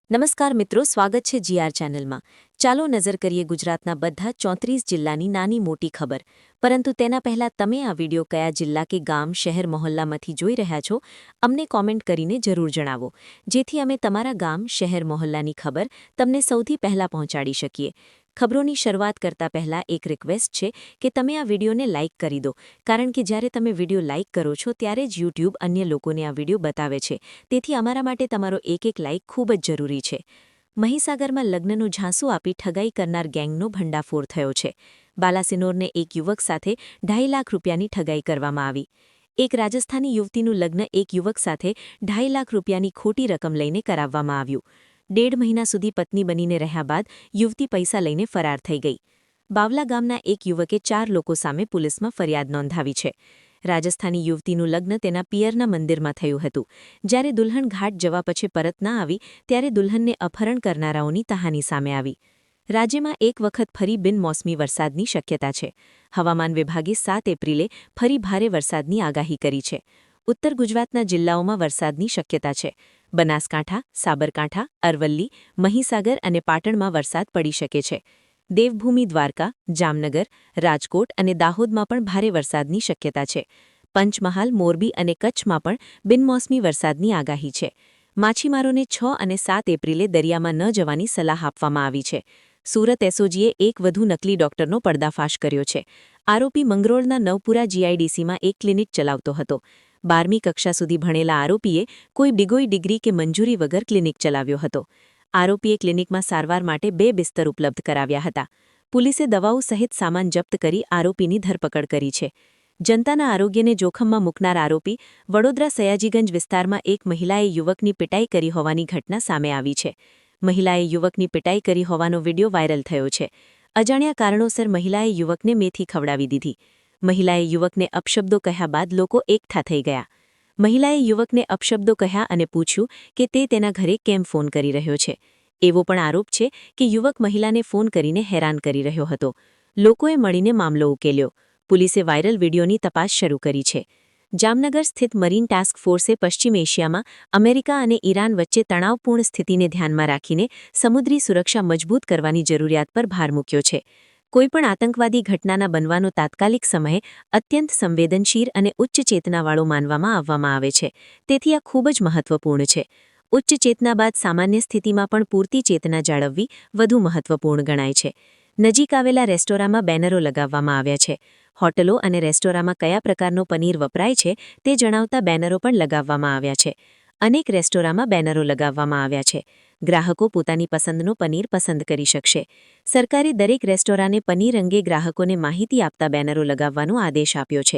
નમસ્કાર મિત્રો, સ્વાગત છે જીઆર ચેનલમાં. ચાલો નજર કરીએ ગુજરાતના બધા 34 જિલ્લાની નાની મોટી ખબર. પરંતુ તેના પહેલાં તમે આ વિડિયો કયા જિલ્લા કે ગામ, શહેર, મહોલ્લામાંથી જોઈ રહ્યા છો, અમને કોમેન્ટ કરીને જરૂર જણાવો, જેથી અમે તમારા ગામ, શહેર, મહોલ્લાની ખબર તમને સૌથી પહેલાં પહોંચાડી શકીએ. ખબરોની શરૂઆત કરતા પહેલાં એક રિક્વેસ્ટ છે કે તમે આ વિડિયોને લાઇક કરી દો, કારણ કે જ્યારે તમે વિડિયો લાઇક કરો છો ત્યારે જ યુટ્યુબ અન્ય લોકોને આ વિડિયો બતાવે છે. તેથી અમારા માટે તમારો એક લાઇક ખૂબ જ જરૂરી છે. મહીસાગરમાં લગ્નનું ઝાંસું આપી ઠગાઈ કરનાર ગેંગનો ભંડાફોડ થયો છે. બાલાસિનોરને એક યુવક સાથે 2.5 લાખ રૂપિયાની ઠગાઈ કરવામાં આવી. એક રાજસ્થાની યુવતીનું લગ્ન એક યુવક સાથે 2.5 લાખ રૂપિયાની ખોટી રકમ લઈને કરાવવામાં આવ્યું. 1.5 મહિના સુધી પત્ની બનીને રહ્યા બાદ યુવતી પૈસા લઈને ફરાર થઈ ગઈ. બાવલા ગામના એક યુવકે 4 લોકો સામે પોલીસમાં ફરિયાદ નોંધાવી છે. રાજસ્થાની યુવતીનું લગ્ન તેના પિયરના મંદિરમાં થયું હતું. જ્યારે દુલ્હન ઘાટ જવા પછી પરત ના આવી ત્યારે દુલ્હનને અપહરણ કરનારાઓની કહાની સામે આવી. રાજ્યમાં એક વખત ફરી બિનમોસમી વરસાદની શક્યતા છે. હવામાન વિભાગે 7 એપ્રિલે ફરી ભારે વરસાદની આગાહી કરી છે. ઉત્તર ગુજરાતના જિલ્લાઓમાં વરસાદની શક્યતા છે. બનાસકાંઠા, સાબરકાંઠા, અરવલ્લી, મહીસાગર અને પાટણમાં વરસાદ પડી શકે છે. દેવભૂમિ દ્વારકા, જામનગર, રાજકોટ અને દાહોદમાં પણ ભારે વરસાદની શક્યતા છે. પંચમહાલ, મોરબી અને કચ્છમાં પણ બિનમોસમી વરસાદની આગાહી છે. માછીમારોને 6 અને 7 એપ્રિલે દરિયામાં ન જવાની સલાહ આપવામાં આવી છે. સુરત એસઓજીએ એક વધુ નકલી ડોક્ટરનો પર્દાફાશ કર્યો છે. આરોપી મંગરોળના નવપુરા જીઆઈડીસીમાં એક ક્લિનિક ચલાવતો હતો. 12મી કક્ષા સુધી ભણેલા આરોપીએ કોઈ બિગોઈ ડિગ્રી કે મંજૂરી વગર ક્લિનિક ચલાવ્યો હતો. આરોપીએ ક્લિનિકમાં સારવાર માટે 2 બિસ્તર ઉપલબ્ધ કરાવ્યા હતા. પોલીસે દવાઓ સહિત સામાન જપ્ત કરી આરોપીની ધરપકડ કરી છે. જનતાના આરોગ્યને જોખમમાં મૂકનાર આરોપી વડોદરા સયાજીગંજ વિસ્તારમાં એક મહિલાએ યુવકની પિટાઈ કરી હોવાની ઘટના સામે આવી છે. મહિલાએ યુવકની પિટાઈ કરી હોવાનો વિડિયો વાયરલ થયો છે. અજાણ્યા કારણોસર મહિલાએ યુવકને મેથી ખવડાવી દીધી. મહિલાએ યુવકને અપશબ્દો કહ્યા બાદ લોકો એકઠા થઈ ગયા. મહિલાએ યુવકને અપશબ્દો કહ્યા અને પૂછ્યું કે તે તેના ઘરે કેમ ફોન કરી રહ્યો છે. એવો પણ આરોપ છે કે યુવક મહિલાને ફોન કરીને હેરાન કરી રહ્યો હતો. લોકોએ મળીને મામલો ઉકેલ્યો. પોલીસે વાયરલ વિડિયોની તપાસ શરૂ કરી છે. જામનગર સ્થિત મરીન ટાસ્ક ફોર્સે પશ્ચિમ એશિયામાં અમેરિકા અને ઈરાન વચ્ચે તણાવપૂર્ણ સ્થિતિને ધ્યાનમાં રાખીને સમુદ્રી સુરક્ષા મજબૂત કરવાની જરૂરિયાત પર ભાર મૂક્યો છે. કોઈપણ આતંકવાદી ઘટનાના બનવાનો તાત્કાલિક સમયે અત્યંત સંવેદનશીલ અને ઉચ્ચ ચેતનાવાળો માનવામાં આવે છે. તેથી આ ખૂબ જ મહત્વપૂર્ણ છે. ઉચ્ચ ચેતના બાદ સામાન્ય સ્થિતિમાં પણ પૂરતી ચેતના જાળવવી વધુ મહત્વપૂર્ણ ગણાય છે. નજીક આવેલા રેસ્ટોરાંમાં બેનરો લગાવવામાં આવ્યા છે. હોટલો અને રેસ્ટોરાંમાં કયા પ્રકારનો પનીર વપરાય છે તે જણાવતા બેનરો પણ લગાવવામાં આવ્યા છે. અનેક રેસ્ટોરાંમાં બેનરો લગાવવામાં આવ્યા છે. ગ્રાહકો પોતાની પસંદનો પનીર પસંદ કરી શકશે. સરકારે દરેક રેસ્ટોરાંને પનીર અંગે ગ્રાહકોને માહિતી આપતા બેનરો લગાવવાનો આદેશ આપ્યો છે.